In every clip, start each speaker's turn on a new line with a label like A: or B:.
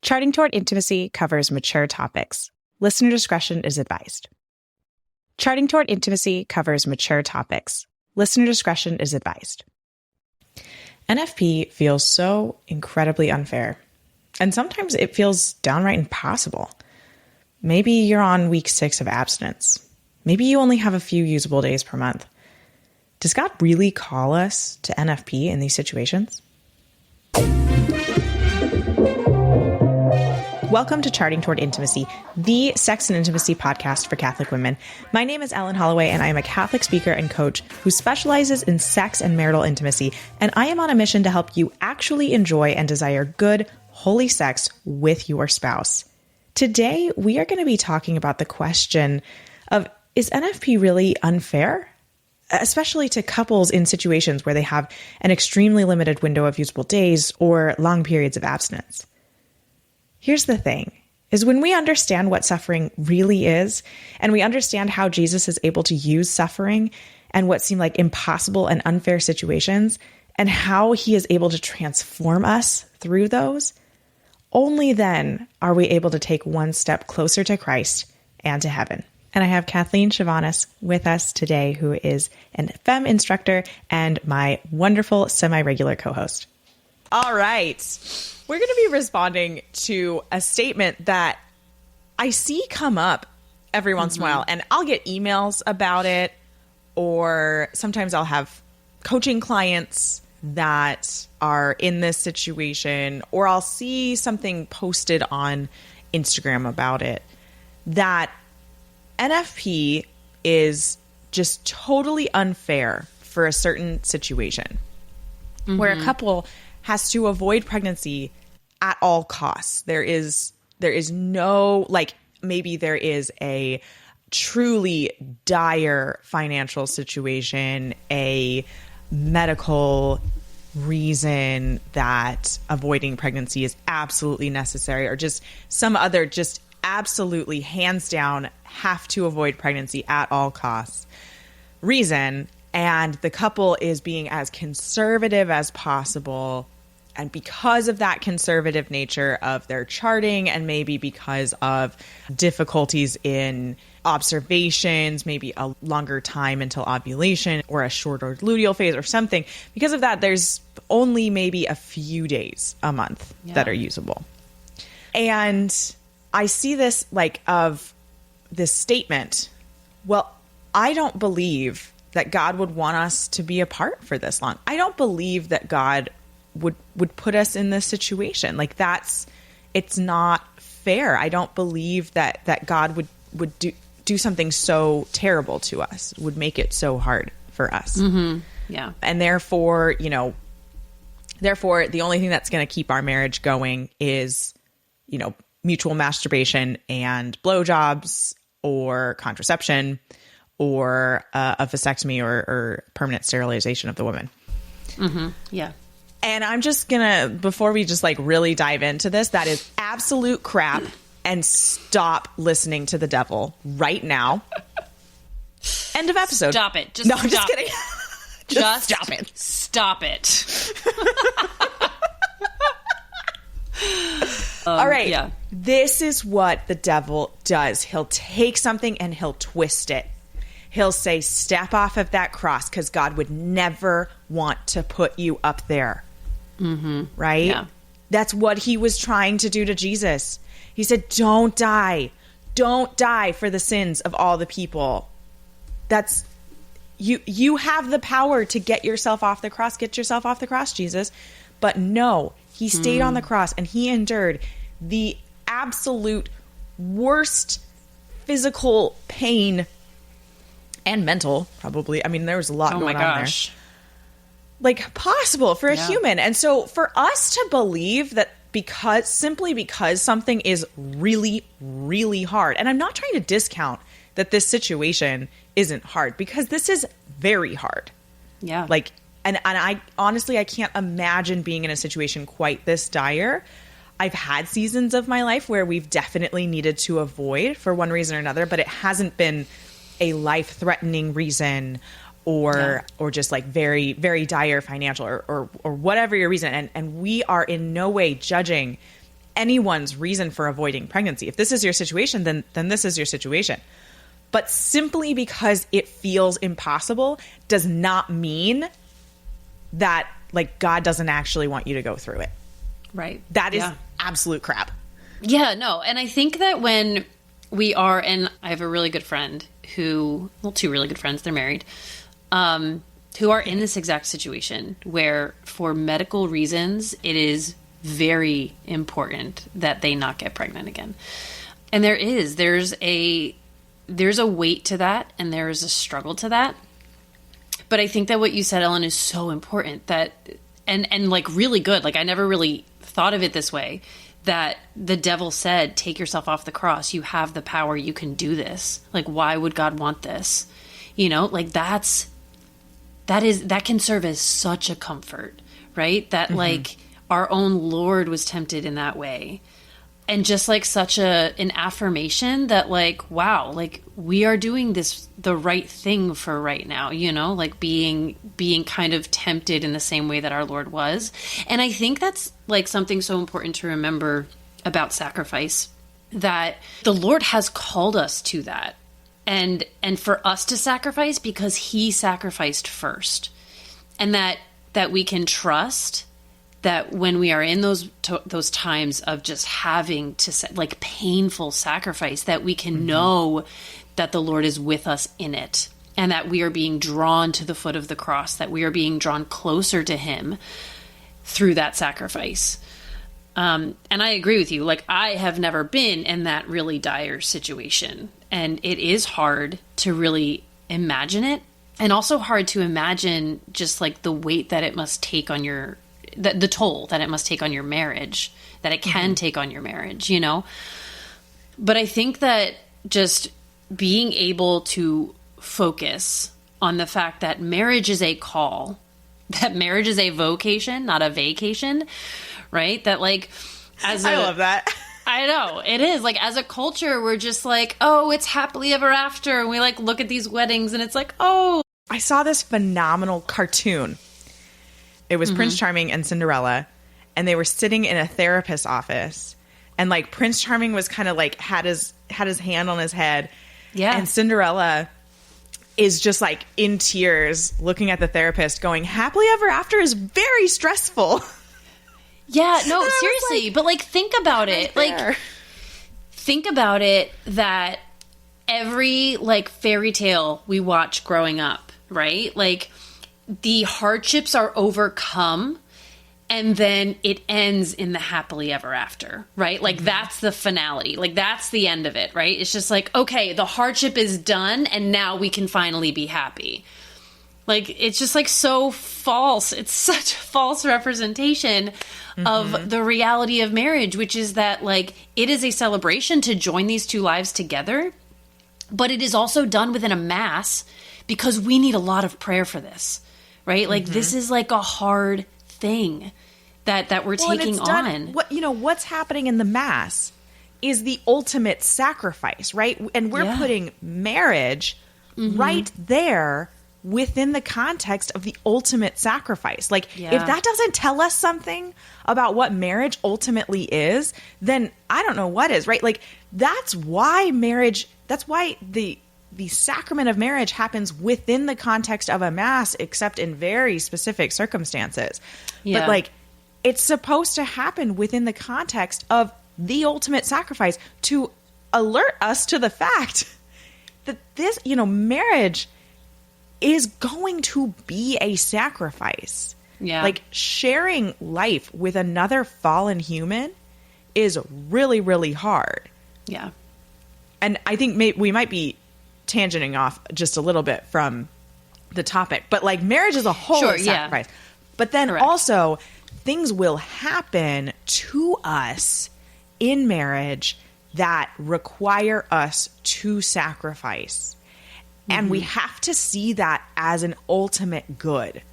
A: Charting Toward Intimacy covers mature topics. Listener discretion is advised. Charting Toward Intimacy covers mature topics. Listener discretion is advised. NFP feels so incredibly unfair, and sometimes it feels downright impossible. Maybe you're on week 6 of abstinence. Maybe you only have a few usable days per month. Does God really call us to NFP in these situations? Welcome to Charting Toward Intimacy, the sex and intimacy podcast for Catholic women. My name is Holloway, and I am a Catholic speaker and coach who specializes in sex and marital intimacy, and I am on a mission to help you actually enjoy and desire good, holy sex with your spouse. Today, we are going to be talking about the question of, is NFP really unfair? Especially to couples in situations where they have an extremely limited window of usable days or long periods of abstinence. Here's the thing, is when we understand what suffering really is, and we understand how Jesus is able to use suffering and what seem like impossible and unfair situations, and how he is able to transform us through those, only then are we able to take one step closer to Christ and to heaven. And I have Kathleen Chavones with us today, who is an FEM instructor and my wonderful semi-regular co-host. All right. We're going to be responding to a statement that I see come up every once in a while, and I'll get emails about it, or sometimes I'll have coaching clients that are in this situation, or I'll see something posted on Instagram about it, that NFP is just totally unfair for a certain situation, where a couple has to avoid pregnancy at all costs. There is no, like, maybe there is a truly dire financial situation, a medical reason that avoiding pregnancy is absolutely necessary, or just some other just absolutely hands down have to avoid pregnancy at all costs reason. And the couple is being as conservative as possible. And because of that conservative nature of their charting, and maybe because of difficulties in observations, maybe a longer time until ovulation or a shorter luteal phase or something, because of that, there's only maybe a few days a month that are usable. And I see this of this statement, well, I don't believe that God would want us to be apart for this long. I don't believe that God would put us in this situation. It's not fair. I don't believe that God would do something so terrible to us, would make it so hard for us. Mm-hmm. Yeah. And therefore, the only thing that's going to keep our marriage going is, mutual masturbation and blowjobs, or contraception, or a vasectomy, or permanent sterilization of the woman. Mm-hmm. Yeah. And I'm just gonna, before we just really dive into this, that is absolute crap, and stop listening to the devil right now. End of episode.
B: Stop it.
A: No, I'm just kidding.
B: Just stop it. Stop it.
A: All right. Yeah. This is what the devil does. He'll take something and he'll twist it. He'll say, step off of that cross, because God would never want to put you up there. Mm-hmm. Right? Yeah. That's what he was trying to do to Jesus. He said, don't die. Don't die for the sins of all the people. That's you have the power to get yourself off the cross. Get yourself off the cross, Jesus. But no, he stayed on the cross, and he endured the absolute worst physical pain and mental, probably. I mean, there was a lot going on there. Possible for a human. And so for us to believe that simply because something is really, really hard, and I'm not trying to discount that this situation isn't hard, because this is very hard. Yeah. And I honestly, I can't imagine being in a situation quite this dire. I've had seasons of my life where we've definitely needed to avoid for one reason or another, but it hasn't been a life-threatening reason or just very, very dire financial or whatever your reason. And we are in no way judging anyone's reason for avoiding pregnancy. If this is your situation, then this is your situation. But simply because it feels impossible does not mean that like God doesn't actually want you to go through it.
B: Right.
A: That is absolute crap.
B: Yeah, no. And I think that when we are, and I have a really good friend two really good friends, they're married, who are in this exact situation where for medical reasons, it is very important that they not get pregnant again. And there's a weight to that, and there is a struggle to that. But I think that what you said, Ellen, is so important, that, and like really good. Like I never really thought of it this way, that the devil said, take yourself off the cross. You have the power. You can do this. Like, why would God want this? You know, like that can serve as such a comfort, right? That like our own Lord was tempted in that way. And just like such an affirmation that like, wow, like we are doing this the right thing for right now, you know, like being kind of tempted in the same way that our Lord was. And I think that's like something so important to remember about sacrifice, that the Lord has called us to that. And for us to sacrifice because he sacrificed first, and that we can trust that when we are in those times of just having to like painful sacrifice, that we can know that the Lord is with us in it, and that we are being drawn to the foot of the cross, that we are being drawn closer to him through that sacrifice. And I agree with you. Like I have never been in that really dire situation, and it is hard to really imagine it, and also hard to imagine just like the weight that it must take on your the toll that it must take on your marriage, that it can take on your marriage, you know? But I think that just being able to focus on the fact that marriage is a call, that marriage is a vocation, not a vacation, right? That like, I
A: love that.
B: I know it is, like as a culture, we're just like, oh, it's happily ever after. And we like look at these weddings and it's like, oh.
A: I saw this phenomenal cartoon. It was Prince Charming and Cinderella, and they were sitting in a therapist's office, and like Prince Charming was kind of like had his hand on his head. Yeah. And Cinderella is just like in tears looking at the therapist going, happily ever after is very stressful.
B: Yeah, no, seriously. Like, but like think about it. Like think about it, that every like fairy tale we watch growing up, right? Like the hardships are overcome, and then it ends in the happily ever after, right? Like that's the finale. Like that's the end of it, right? It's just like, okay, the hardship is done and now we can finally be happy. Like it's just like so false. It's such a false representation of the reality of marriage, which is that like it is a celebration to join these two lives together, but it is also done within a mass because we need a lot of prayer for this. Right? Like this is like a hard thing that we're taking on.
A: What's happening in the mass is the ultimate sacrifice, right? And we're putting marriage right there within the context of the ultimate sacrifice. Like if that doesn't tell us something about what marriage ultimately is, then I don't know what is, right? Like that's why the sacrament of marriage happens within the context of a mass, except in very specific circumstances. Yeah. But like, it's supposed to happen within the context of the ultimate sacrifice to alert us to the fact that this, marriage is going to be a sacrifice. Yeah. Like sharing life with another fallen human is really, really hard. Yeah. And I think we might be tangenting off just a little bit from the topic, but like marriage as a whole is sacrifice. But then also things will happen to us in marriage that require us to sacrifice. And we have to see that as an ultimate good.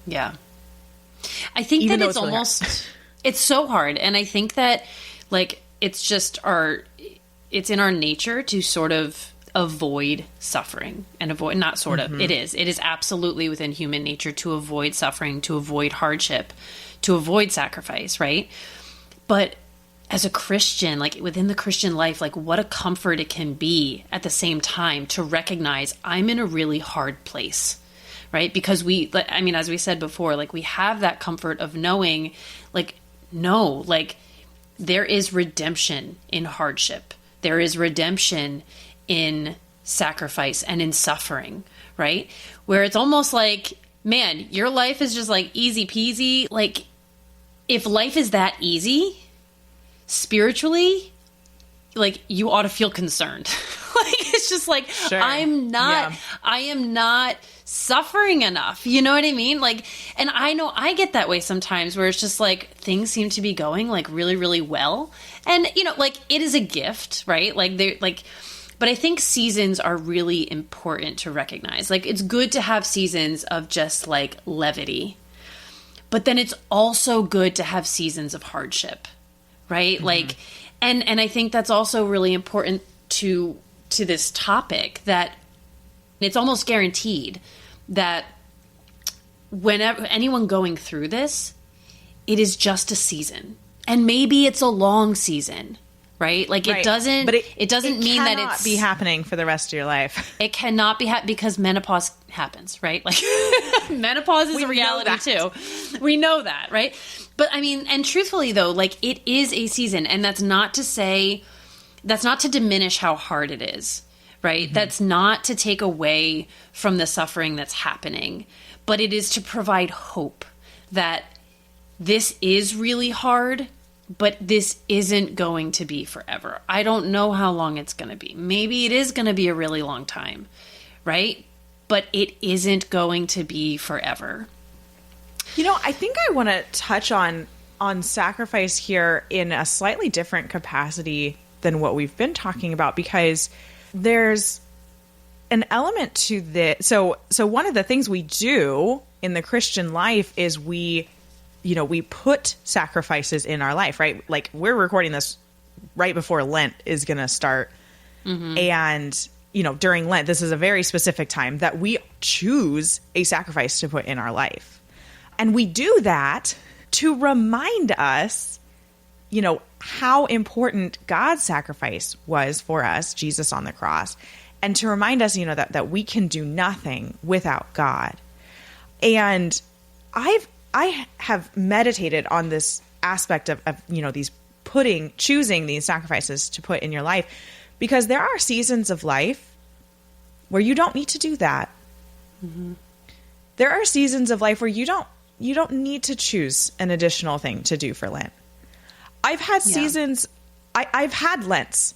A: Yeah.
B: I think that it's almost, it's so hard. And I think that like, it's it's in our nature to sort of avoid suffering and it is absolutely within human nature to avoid suffering, to avoid hardship, to avoid sacrifice, right? But as a Christian, like within the Christian life, like what a comfort it can be at the same time to recognize I'm in a really hard place, right? Because as we said before, like we have that comfort of knowing, like, no, like there is redemption in hardship. There is redemption in sacrifice and in suffering, right? Where it's almost like, man, your life is just like easy peasy. Like if life is that easy, spiritually, like you ought to feel concerned. Like it's just like, sure. I am not suffering enough. You know what I mean? Like, and I know I get that way sometimes where it's just like things seem to be going like really, really well. And like it is a gift, right? But I think seasons are really important to recognize. Like it's good to have seasons of just like levity, but then it's also good to have seasons of hardship, right? Mm-hmm. Like, and I think that's also really important to this topic, that it's almost guaranteed that whenever anyone going through this, it is just a season, and maybe it's a long season, right? Like it doesn't, but it doesn't mean that it's
A: be happening for the rest of your life.
B: It cannot be because menopause happens, right? Like menopause is a reality too. We know that, right? But I mean, and truthfully though, like it is a season, and that's not to diminish how hard it is, right? Mm-hmm. That's not to take away from the suffering that's happening, but it is to provide hope that this is really hard, but this isn't going to be forever. I don't know how long it's going to be. Maybe it is going to be a really long time, right? But it isn't going to be forever.
A: I think I want to touch on sacrifice here in a slightly different capacity than what we've been talking about, because there's an element to this. So one of the things we do in the Christian life is we put sacrifices in our life, right? Like we're recording this right before Lent is going to start. Mm-hmm. And, during Lent, this is a very specific time that we choose a sacrifice to put in our life. And we do that to remind us, how important God's sacrifice was for us, Jesus on the cross, and to remind us, that we can do nothing without God. And I have meditated on this aspect of choosing these sacrifices to put in your life, because there are seasons of life where you don't need to do that. Mm-hmm. There are seasons of life where you don't need to choose an additional thing to do for Lent. I've had seasons, I've had Lents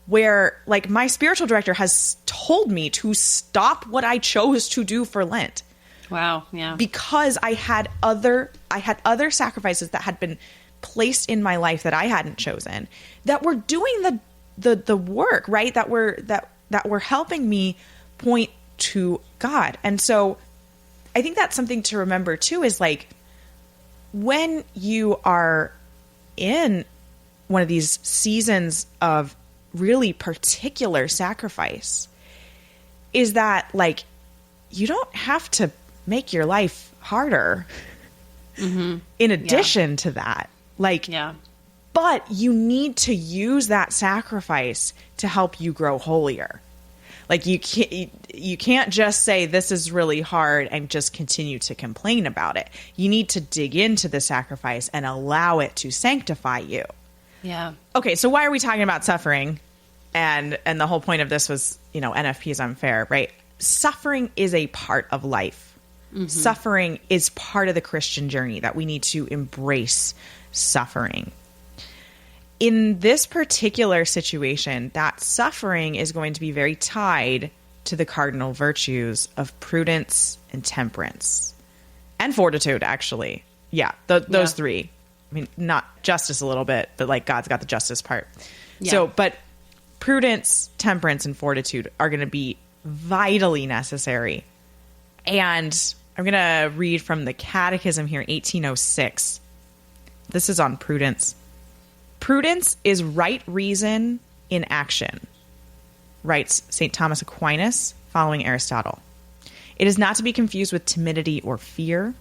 A: where like my spiritual director has told me to stop what I chose to do for Lent.
B: Wow. Yeah.
A: Because I had other sacrifices that had been placed in my life that I hadn't chosen, that were doing the work, right? That were helping me point to God. And so I think that's something to remember too, is like when you are in one of these seasons of really particular sacrifice, is that like you don't have to make your life harder. Mm-hmm. In addition to that, but you need to use that sacrifice to help you grow holier. Like you can't just say this is really hard and just continue to complain about it. You need to dig into the sacrifice and allow it to sanctify you.
B: Yeah.
A: Okay, so why are we talking about suffering? And the whole point of this was, NFP is unfair, right? Suffering is a part of life. Mm-hmm. Suffering is part of the Christian journey, that we need to embrace suffering. In this particular situation, that suffering is going to be very tied to the cardinal virtues of prudence and temperance and fortitude, actually. Yeah, those three. I mean, not justice a little bit, but like God's got the justice part. Yeah. So, but prudence, temperance, and fortitude are going to be vitally necessary. And I'm going to read from the Catechism here, 1806. This is on prudence. Prudence is right reason in action, writes St. Thomas Aquinas, following Aristotle. It is not to be confused with timidity or fear.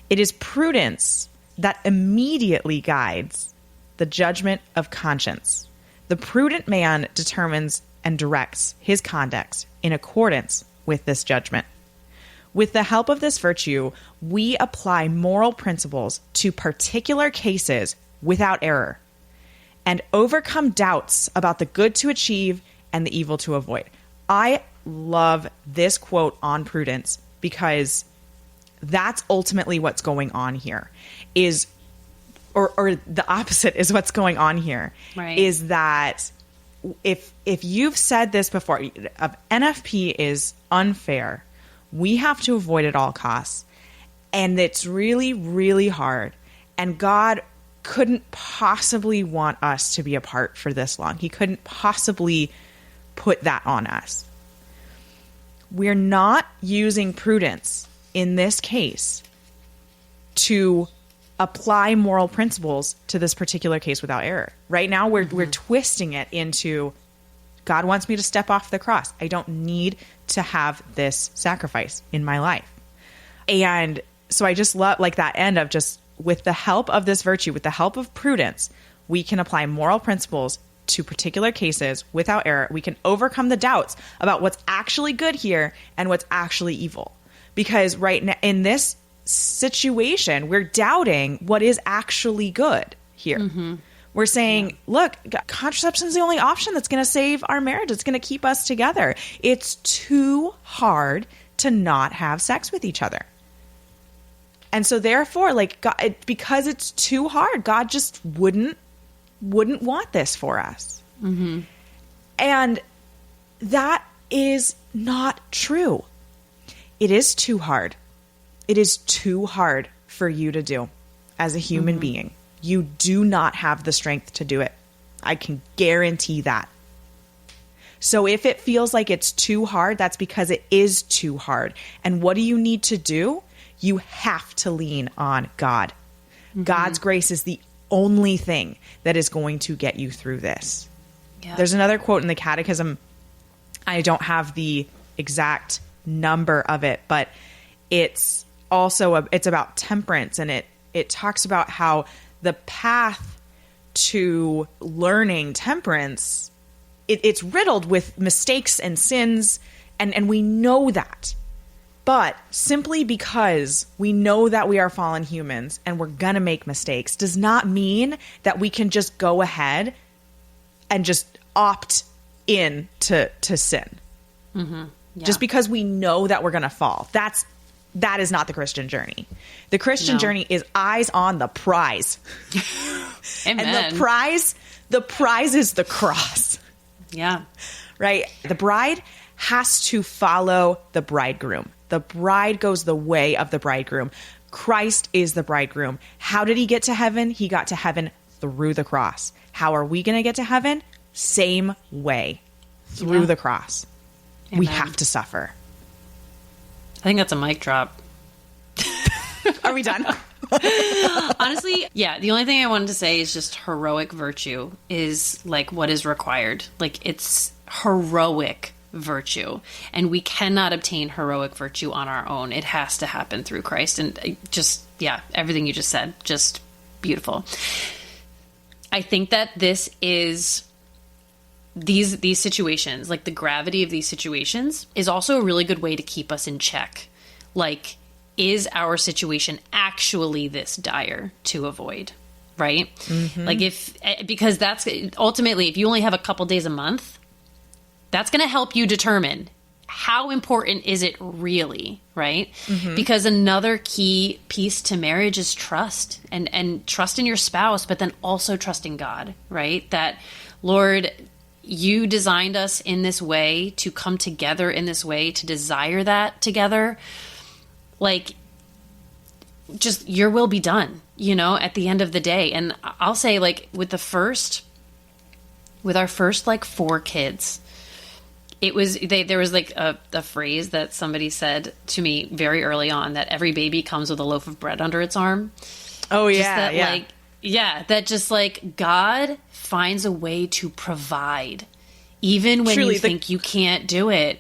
A: It is prudence that immediately guides the judgment of conscience. The prudent man determines and directs his conduct in accordance with this judgment. With the help of this virtue, we apply moral principles to particular cases without error and overcome doubts about the good to achieve and the evil to avoid. I love this quote on prudence because that's ultimately what's going on here is, or the opposite is what's going on here,
B: right?
A: Is that if you've said this before, NFP is unfair. We have to avoid at all costs. And it's really, really hard. And God couldn't possibly want us to be apart for this long. He couldn't possibly put that on us. We're not using prudence in this case to apply moral principles to this particular case without error. Right now, we're twisting it into God wants me to step off the cross. I don't need to have this sacrifice in my life. And so I just love like that end of just with the help of this virtue, with the help of prudence, we can apply moral principles to particular cases without error. We can overcome the doubts about what's actually good here and what's actually evil. Because right now in this situation, we're doubting what is actually good here. Mm-hmm. We're saying, look, contraception is the only option that's going to save our marriage. It's going to keep us together. It's too hard to not have sex with each other. And so therefore, like God, because it's too hard, God just wouldn't want this for us. Mm-hmm. And that is not true. It is too hard. It is too hard for you to do as a human being. You do not have the strength to do it. I can guarantee that. So if it feels like it's too hard, that's because it is too hard. And what do you need to do? You have to lean on God. Mm-hmm. God's grace is the only thing that is going to get you through this. Yeah. There's another quote in the Catechism. I don't have the exact number of it, but it's also it's about temperance, and it talks about how the path to learning temperance, it's riddled with mistakes and sins, and we know that. But simply because we know that we are fallen humans and we're going to make mistakes does not mean that we can just go ahead and just opt in to sin. Mm-hmm. Yeah. Just because we know that we're going to fall. That is not the Christian journey. The Christian journey is eyes on the prize.
B: Amen.
A: And the prize is the cross.
B: Yeah.
A: Right? The bride has to follow the bridegroom. The bride goes the way of the bridegroom. Christ is the bridegroom. How did he get to heaven? He got to heaven through the cross. How are we going to get to heaven? Same way, through the cross. Amen. We have to suffer.
B: I think that's a mic drop.
A: Are we done?
B: Honestly, yeah. The only thing I wanted to say is just heroic virtue is like what is required. Like it's heroic virtue, and we cannot obtain heroic virtue on our own. It has to happen through Christ. And just, yeah, everything you just said, just beautiful. I think that this is these situations, like the gravity of these situations is also a really good way to keep us in check. Like, is our situation actually this dire to avoid? Right? Mm-hmm. Like because that's ultimately, if you only have a couple days a month, that's going to help you determine how important is it really, right? Mm-hmm. Because another key piece to marriage is trust and trust in your spouse, but then also trust in God, right? That, Lord, you designed us in this way to come together in this way, to desire that together. Like, just your will be done, at the end of the day. And I'll say, like, with our first like 4 kids, it was, there was like a phrase that somebody said to me very early on, that every baby comes with a loaf of bread under its arm. Oh yeah. That just like God finds a way to provide even when you think you can't do it.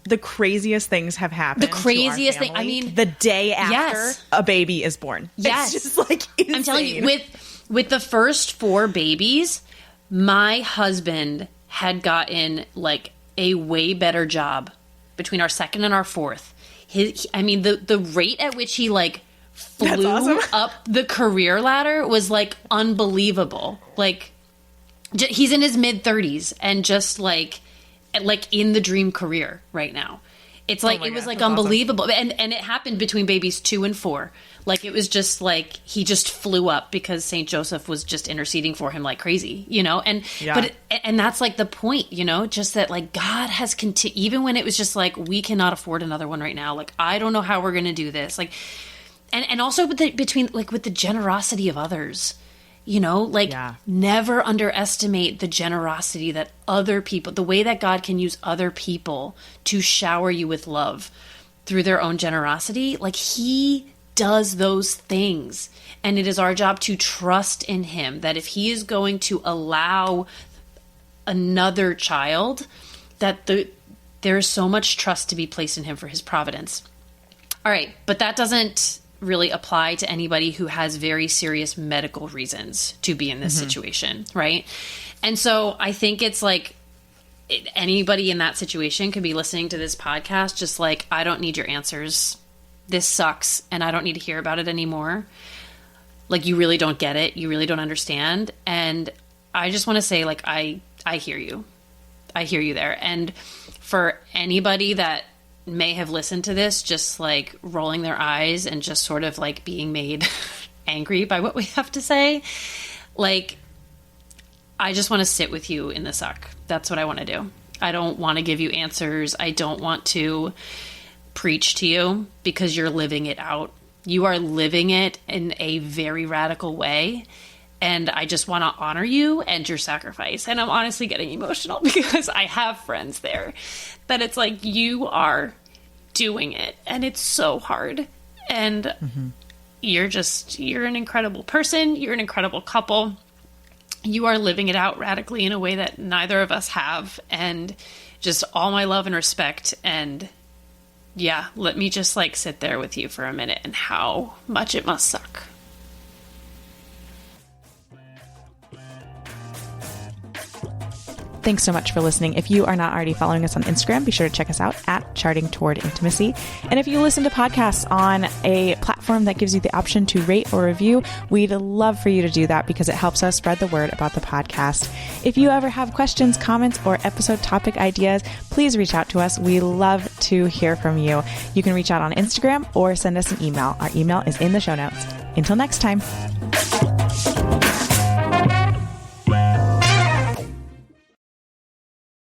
A: The craziest things have happened.
B: The craziest thing. I mean,
A: the day after a baby is born.
B: Yes.
A: It's just like insane.
B: I'm telling you, with the first 4 babies, my husband had gotten like a way better job between our second and our fourth. The rate at which he like flew
A: awesome.
B: up the career ladder was like unbelievable. Like he's in his mid 30s and just like in the dream career right now. It's like, it was like unbelievable. Awesome. And it happened between babies 2 and 4. Like, it was just like, he just flew up because St. Joseph was just interceding for him like crazy, you know? And, and that's like the point, you know, just that like God has continued, even when it was just like, we cannot afford another one right now. Like, I don't know how we're going to do this. Like, and also with the generosity of others, you know, like never underestimate the generosity that other people, the way that God can use other people to shower you with love through their own generosity. Like he does those things. And it is our job to trust in him that if he is going to allow another child, that there is so much trust to be placed in him for his providence. All right. But that doesn't really apply to anybody who has very serious medical reasons to be in this situation, right? And so I think it's like anybody in that situation could be listening to this podcast just like, I don't need your answers. This sucks, and I don't need to hear about it anymore. Like, you really don't get it. You really don't understand. And I just want to say, like, I hear you. I hear you there. And for anybody that may have listened to this just like rolling their eyes and just sort of like being made angry by what we have to say, like, I just want to sit with you in the suck. That's what I want to do. I don't want to give you answers. I don't want to preach to you because you're living it out. You are living it in a very radical way. And I just want to honor you and your sacrifice. And I'm honestly getting emotional because I have friends there that it's like, you are doing it and it's so hard. And you're an incredible person. You're an incredible couple. You are living it out radically in a way that neither of us have. And just all my love and respect. And yeah, let me just like sit there with you for a minute and how much it must suck.
A: Thanks so much for listening. If you are not already following us on Instagram, be sure to check us out at Charting Toward Intimacy. And if you listen to podcasts on a platform that gives you the option to rate or review, we'd love for you to do that because it helps us spread the word about the podcast. If you ever have questions, comments, or episode topic ideas, please reach out to us. We love to hear from you. You can reach out on Instagram or send us an email. Our email is in the show notes. Until next time.